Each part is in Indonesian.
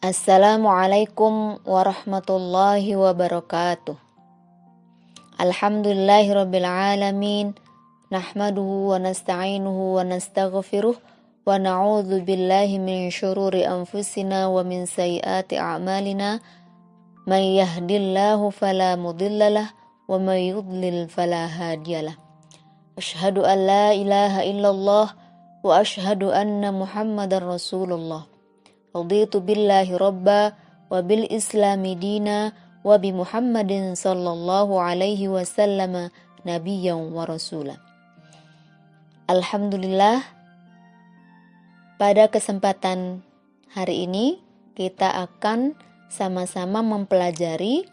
Assalamualaikum warahmatullahi wabarakatuh. Alhamdulillahirabbil alamin. Nahmaduhu wa nasta'inuhu wa nastaghfiruh wa na'udzu billahi min syururi anfusina wa min sayyiati a'malina. May yahdihillahu fala mudhillalah wa may yudlil fala hadiyalah. Asyhadu an la ilaha illallah wa asyhadu anna Muhammadar Rasulullah. Raditu billahi robba wa bil islami dina wa bi Muhammadin sallallahu alaihi wasallam nabiyyan wa rasula. Alhamdulillah, pada kesempatan hari ini kita akan sama-sama mempelajari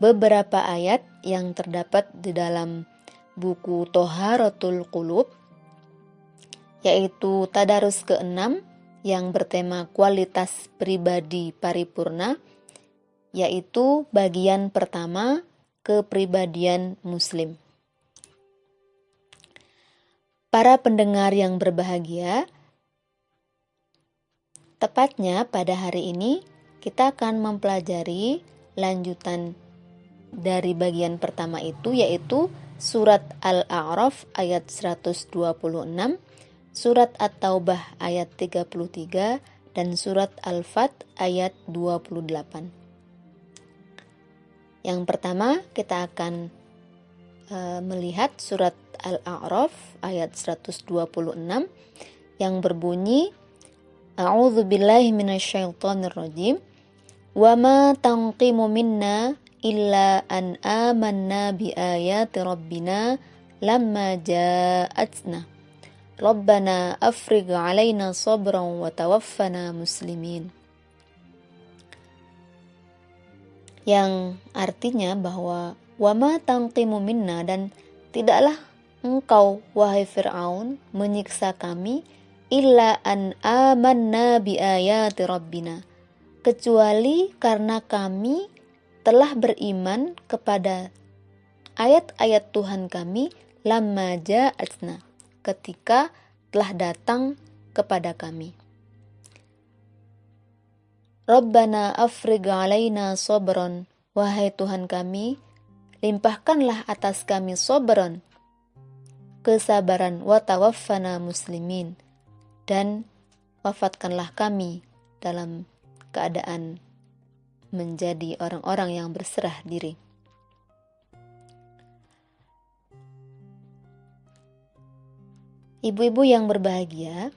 beberapa ayat yang terdapat di dalam buku Thaharatul Qulub, yaitu tadarus ke-6 yang bertema kualitas pribadi paripurna, yaitu bagian pertama, kepribadian muslim. Para pendengar yang berbahagia, tepatnya pada hari ini kita akan mempelajari lanjutan dari bagian pertama itu, yaitu surat Al-A'raf ayat 126, surat At-Taubah ayat 33, dan surat Al-Fat ayat 28. Yang pertama kita akan melihat surat Al-A'raf ayat 126 yang berbunyi, A'udzu billahi minasyaitonir rajim. Wa ma tanqimu minna illa an amanna bi ayati rabbina lamma ja'atna. Rabbana afrigh alaina sabran wa tawaffana muslimin. Yang artinya bahwa wa ma tanqimu minna, dan tidaklah engkau wahai Fir'aun menyiksa kami, illa an amanna bi ayati rabbina, kecuali karena kami telah beriman kepada ayat-ayat Tuhan kami, lamma ja'atna, ketika telah datang kepada kami. Rabbana afrigh alaina sabran, wahai Tuhan kami, limpahkanlah atas kami sabran, kesabaran, wa tawaffana muslimin, dan wafatkanlah kami dalam keadaan menjadi orang-orang yang berserah diri. Ibu-ibu yang berbahagia,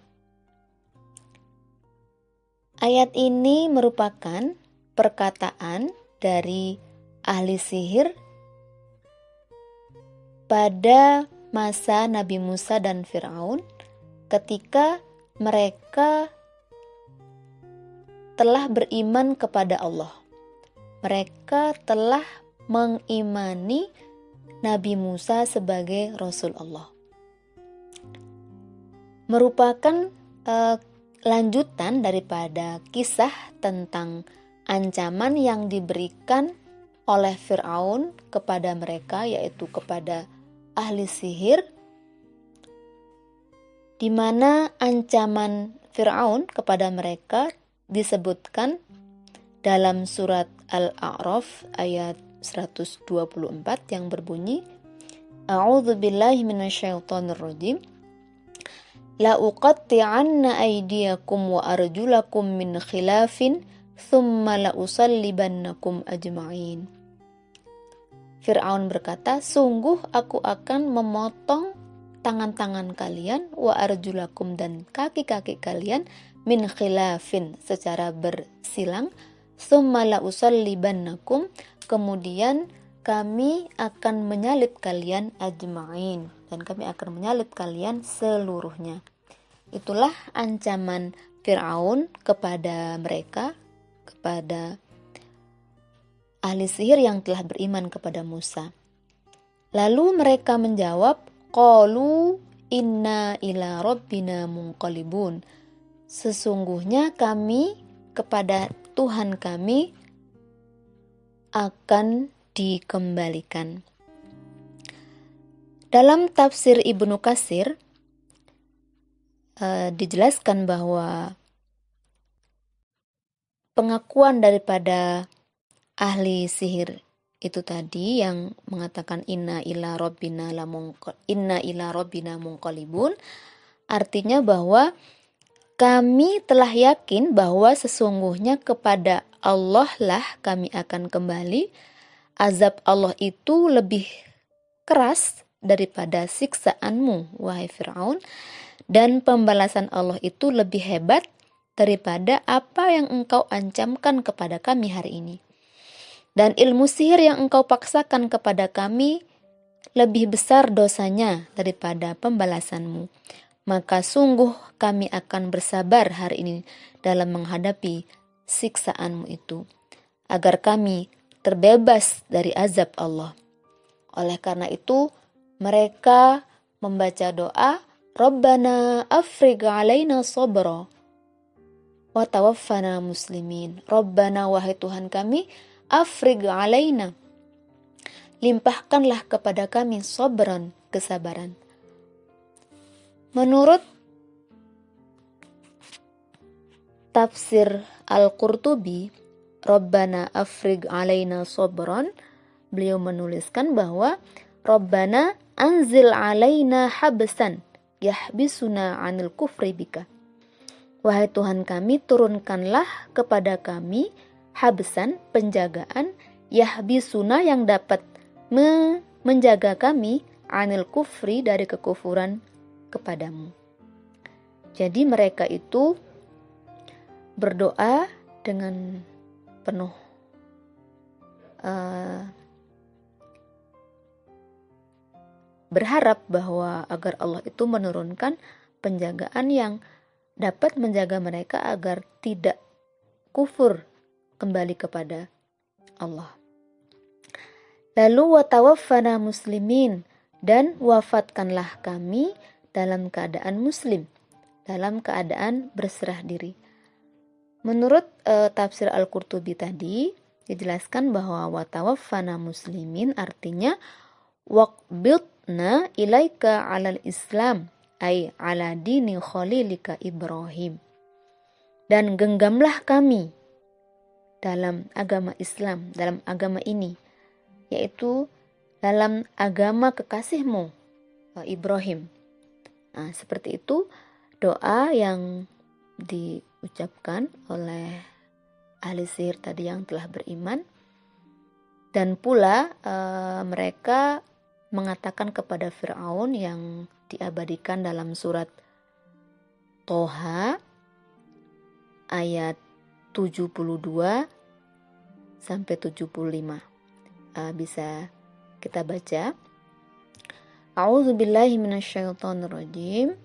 ayat ini merupakan perkataan dari ahli sihir pada masa Nabi Musa dan Fir'aun ketika mereka telah beriman kepada Allah. Mereka telah mengimani Nabi Musa sebagai Rasul Allah. Merupakan lanjutan daripada kisah tentang ancaman yang diberikan oleh Fir'aun kepada mereka, yaitu kepada ahli sihir, di mana ancaman Fir'aun kepada mereka disebutkan dalam surat Al-A'raf ayat 124 yang berbunyi, A'udzu billahi minasyaitonir rajim. La uqatti'anna aydiyakum wa arjulakum min khilafin thumma la usallibannakum ajma'in. Fir'aun berkata, sungguh aku akan memotong tangan-tangan kalian, wa arjulakum, dan kaki-kaki kalian, min khilafin, secara bersilang, thumma la usallibannakum, kemudian kami akan menyalib kalian ajma'in, dan kami akan menyalib kalian seluruhnya. Itulah ancaman Fir'aun kepada mereka, kepada ahli sihir yang telah beriman kepada Musa. Lalu mereka menjawab, qalu inna ila rabbina munqalibun, sesungguhnya kami kepada Tuhan kami akan dikembalikan. Dalam tafsir Ibnu Katsir dijelaskan bahwa pengakuan daripada ahli sihir itu tadi yang mengatakan inna ila rabbina munqalibun, artinya bahwa kami telah yakin bahwa sesungguhnya kepada Allah lah kami akan kembali. Azab Allah itu lebih keras daripada siksaanmu, wahai Fir'aun, dan pembalasan Allah itu lebih hebat daripada apa yang engkau ancamkan kepada kami hari ini. Dan ilmu sihir yang engkau paksakan kepada kami lebih besar dosanya daripada pembalasanmu. Maka sungguh kami akan bersabar hari ini dalam menghadapi siksaanmu itu, agar kami terbebas dari azab Allah. Oleh karena itu, mereka membaca doa, Rabbana afrigh alaina sabra wa tawaffana muslimin. Rabbana, wahai Tuhan kami, afrigh alaina, limpahkanlah kepada kami sabran, kesabaran. Menurut tafsir Al-Qurtubi, Rabbana afrigh alaina sabran, beliau menuliskan bahwa Rabbana anzil alaina habsan yahbisuna anil kufri bika. Wahai Tuhan kami, turunkanlah kepada kami habsan, penjagaan, yahbisuna, yang dapat menjaga kami, anil kufri, dari kekufuran kepadamu. Jadi mereka itu berdoa dengan penuh berharap bahwa agar Allah itu menurunkan penjagaan yang dapat menjaga mereka agar tidak kufur kembali kepada Allah. Lalu watawaffana muslimin, dan wafatkanlah kami dalam keadaan muslim, dalam keadaan berserah diri. Menurut tafsir Al-Qurtubi tadi dijelaskan bahwa watawaffana muslimin artinya waqbidna ilaika alal Islam, ay ala dini khalilika Ibrahim. Dan genggamlah kami dalam agama Islam, dalam agama ini, yaitu dalam agama kekasihmu Ibrahim. Nah, seperti itu doa yang diucapkan oleh ahli sihir tadi yang telah beriman. Dan pula mereka mengatakan kepada Fir'aun yang diabadikan dalam surat Toha ayat 72 sampai 75. Bisa kita baca. A'udzubillahi minasyaitonirrajim.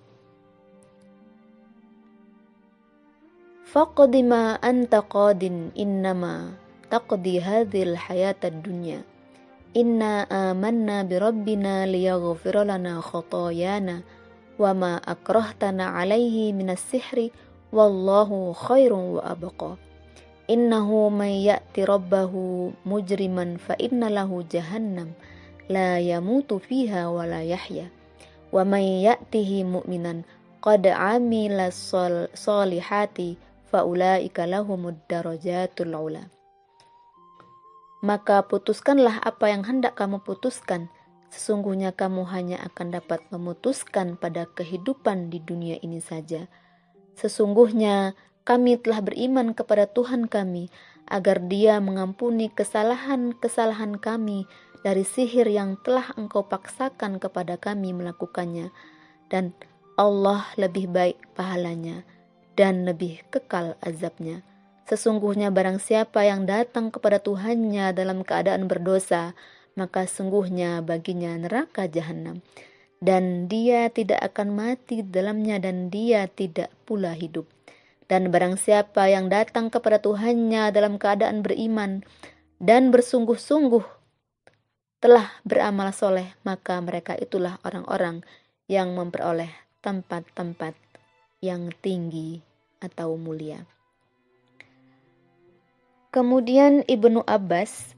Faqdi ma anta qadin innama taqdi hadhil hayatad dunya. Inna amanna birabbina liyaghfira lana khotoyana wa ma akrahtana alaihi minas sihri wallahu khairun wa abqa. Innahu man ya'ti rabbahu mujriman fa inna lahu jahannam la yamutu fiha wa la yahya. Wa man ya'tihi mu'minan qad amila salihati fa ulaika lahumud darajatul ula. Maka putuskanlah apa yang hendak kamu putuskan. Sesungguhnya kamu hanya akan dapat memutuskan pada kehidupan di dunia ini saja. Sesungguhnya kami telah beriman kepada Tuhan kami, agar Dia mengampuni kesalahan-kesalahan kami dari sihir yang telah Engkau paksakan kepada kami melakukannya. Dan Allah lebih baik pahalanya dan lebih kekal azabnya. Sesungguhnya barang siapa yang datang kepada Tuhannya dalam keadaan berdosa, maka sungguhnya baginya neraka jahanam, dan dia tidak akan mati dalamnya, dan dia tidak pula hidup. Dan barang siapa yang datang kepada Tuhannya dalam keadaan beriman dan bersungguh-sungguh telah beramal soleh, maka mereka itulah orang-orang yang memperoleh tempat-tempat yang tinggi atau mulia. Kemudian Ibnu Abbas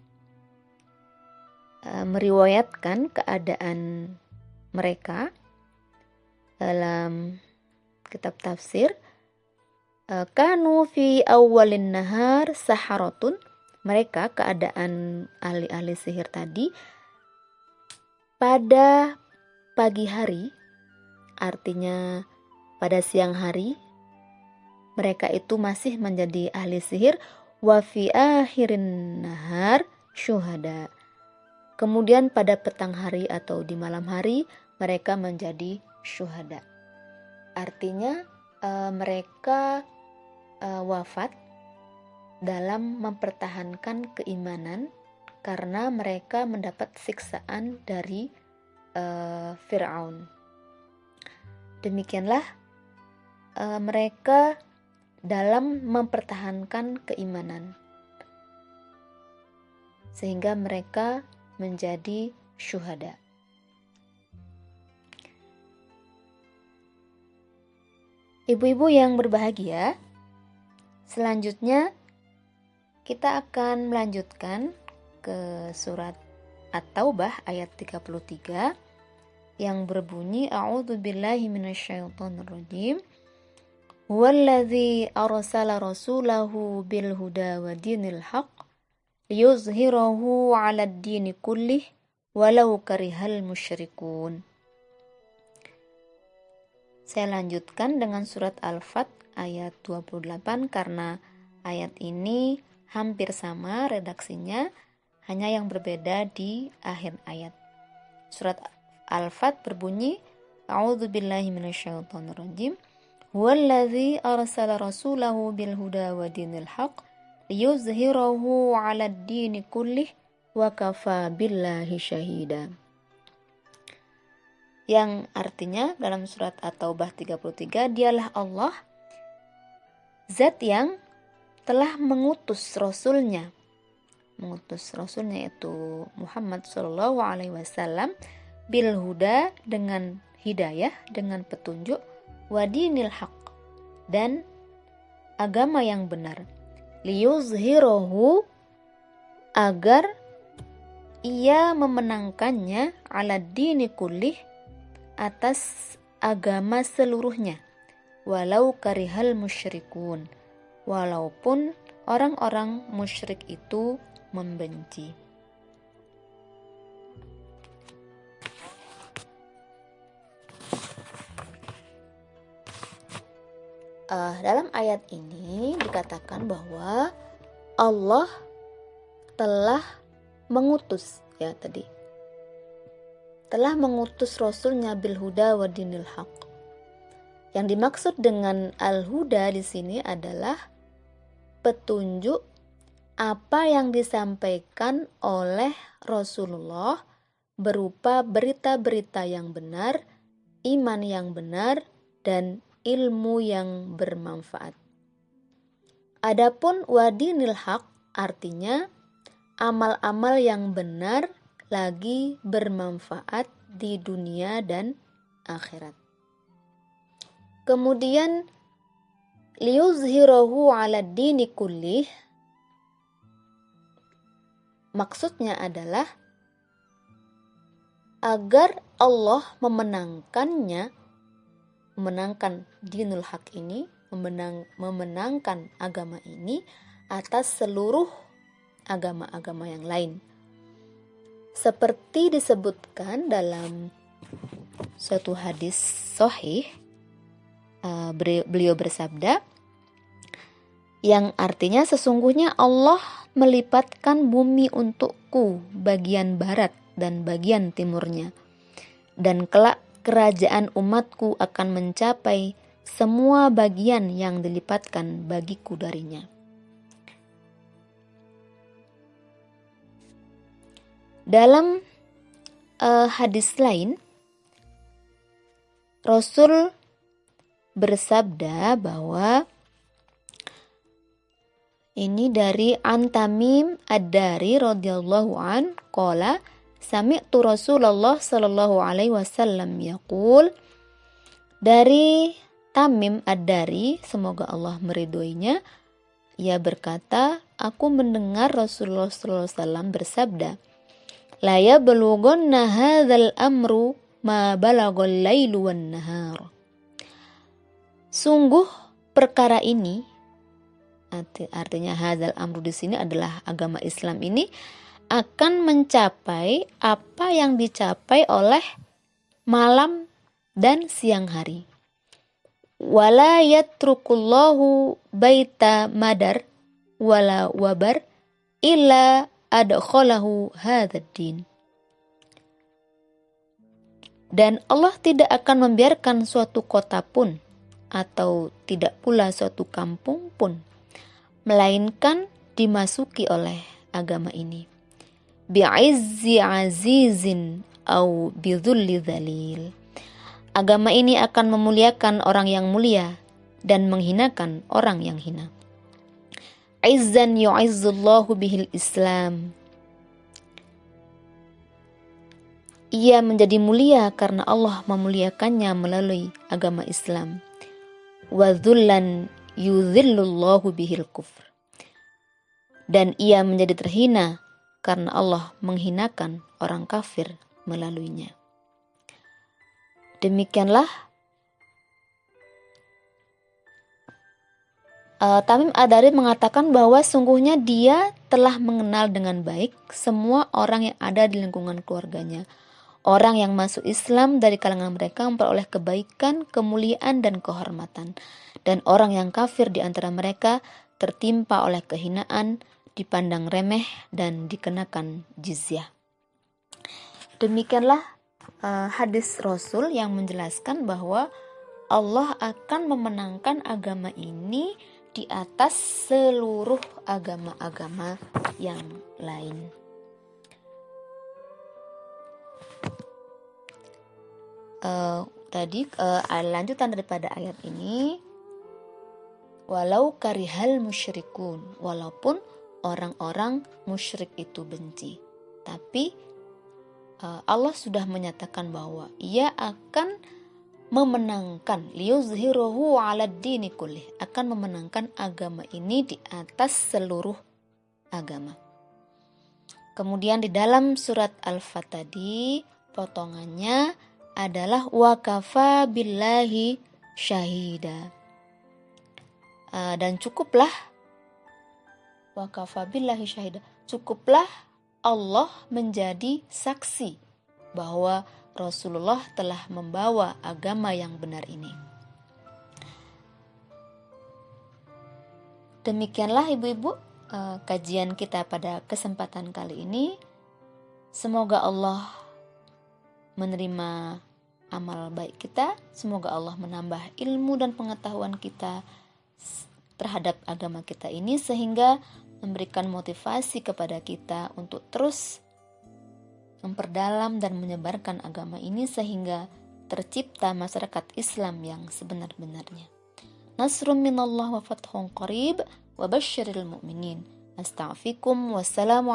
meriwayatkan keadaan mereka dalam kitab tafsir. Kanu fi awwalin nahar saharatun. Mereka, keadaan ahli-ahli sihir tadi, pada pagi hari, artinya pada siang hari, mereka itu masih menjadi ahli sihir. Wa fi akhirin nahar syuhada. Kemudian pada petang hari atau di malam hari mereka menjadi syuhada. Artinya mereka wafat dalam mempertahankan keimanan karena mereka mendapat siksaan dari Fir'aun. Demikianlah mereka dalam mempertahankan keimanan sehingga mereka menjadi syuhada. Ibu-ibu yang berbahagia, selanjutnya kita akan melanjutkan ke surat At-Taubah ayat 33 yang berbunyi A'udzubillahi minasyaitonirrajim. Huwallazi arsala rasulahu bil huda wa dinil haqq liyuzhirahu 'alad dini kullih walau karihal musyrikun. Saya lanjutkan dengan surat Al-Fat ayat 28 karena ayat ini hampir sama redaksinya, hanya yang berbeda di akhir ayat. Surat Al-Fat berbunyi A'udzubillahi minasyaitonirrajim. Huwallazi arsala rasulahu bil huda wa dinil haqq liyuzhirahu 'alad dini kullih wa kafa billahi syahida. Yang artinya dalam surat At-Taubah 33, dialah Allah, zat yang telah mengutus rasulnya yaitu Muhammad SAW bil huda, dengan hidayah, dengan petunjuk, wadinil haq, dan agama yang benar, liyuzhirahu, agar ia memenangkannya, ala dini kullih, atas agama seluruhnya, walau karihal musyrikun, walaupun orang-orang musyrik itu membenci. Dalam ayat ini dikatakan bahwa Allah telah mengutus, telah mengutus Rasulnya bil huda wa dinil haq. Yang dimaksud dengan al-huda di sini adalah petunjuk apa yang disampaikan oleh Rasulullah berupa berita-berita yang benar, iman yang benar, dan ilmu yang bermanfaat. Adapun wadinil haq artinya amal-amal yang benar lagi bermanfaat di dunia dan akhirat. Kemudian liyuzhirahu 'ala dini kullih, maksudnya adalah agar Allah memenangkan dinul haq ini, memenangkan agama ini atas seluruh agama-agama yang lain. Seperti disebutkan dalam suatu hadis sahih, beliau bersabda, yang artinya sesungguhnya Allah melipatkan bumi untukku bagian barat dan bagian timurnya, dan kelak kerajaan umatku akan mencapai semua bagian yang dilipatkan bagiku darinya. Dalam hadis lain, Rasul bersabda bahwa ini dari An-Tamim Ad-Dari radhiyallahu an qala sami'tu Rasulullah sallallahu alaihi wasallam yaqul, dari Tamim Ad-Dari, semoga Allah meridhoinya, ia berkata, aku mendengar Rasulullah sallallahu alaihi wasallam bersabda, la yablughanna hadzal amru ma balagal lailu wan nahar. Sungguh perkara ini, artinya hadzal amru di sini adalah agama Islam ini akan mencapai apa yang dicapai oleh malam dan siang hari. Wala yatrukullahu baita madar wala wabar illa adkhalahu hadzal din. Dan Allah tidak akan membiarkan suatu kota pun atau tidak pula suatu kampung pun melainkan dimasuki oleh agama ini. Bi'izzi azizin au bidhulli dzalil. Agama ini akan memuliakan orang yang mulia dan menghinakan orang yang hina. Izzan yu'izzullahu bihil Islam. Ia menjadi mulia karena Allah memuliakannya melalui agama Islam. Wa dhullan yudhillullahu bihil kufr. Dan ia menjadi terhina karena Allah menghinakan orang kafir melaluinya. Demikianlah Tamim Ad-Dari mengatakan bahwa sungguhnya dia telah mengenal dengan baik semua orang yang ada di lingkungan keluarganya. Orang yang masuk Islam dari kalangan mereka memperoleh kebaikan, kemuliaan, dan kehormatan. Dan orang yang kafir di antara mereka tertimpa oleh kehinaan, dipandang remeh, dan dikenakan jizyah. Demikianlah hadis Rasul yang menjelaskan bahwa Allah akan memenangkan agama ini di atas seluruh agama-agama yang lain. Lanjutan daripada ayat ini, walau karihal musyrikun, walaupun orang-orang musyrik itu benci, tapi Allah sudah menyatakan bahwa ia akan memenangkan liyuzhiruhu 'alad dini kullih, akan memenangkan agama ini di atas seluruh agama. Kemudian di dalam surat Al-Fat tadi potongannya adalah wa kafa billahi syahida. Dan cukuplah wa kafa billahi syahida. Cukuplah Allah menjadi saksi bahwa Rasulullah telah membawa agama yang benar ini. Demikianlah ibu-ibu kajian kita pada kesempatan kali ini. Semoga Allah menerima amal baik kita. Semoga Allah menambah ilmu dan pengetahuan kita terhadap agama kita ini, sehingga memberikan motivasi kepada kita untuk terus memperdalam dan menyebarkan agama ini sehingga tercipta masyarakat Islam yang sebenar-benarnya. Nasrun minallah wa fathun qarib wa basyiril mu'minin. Astaghfirukum wassalamu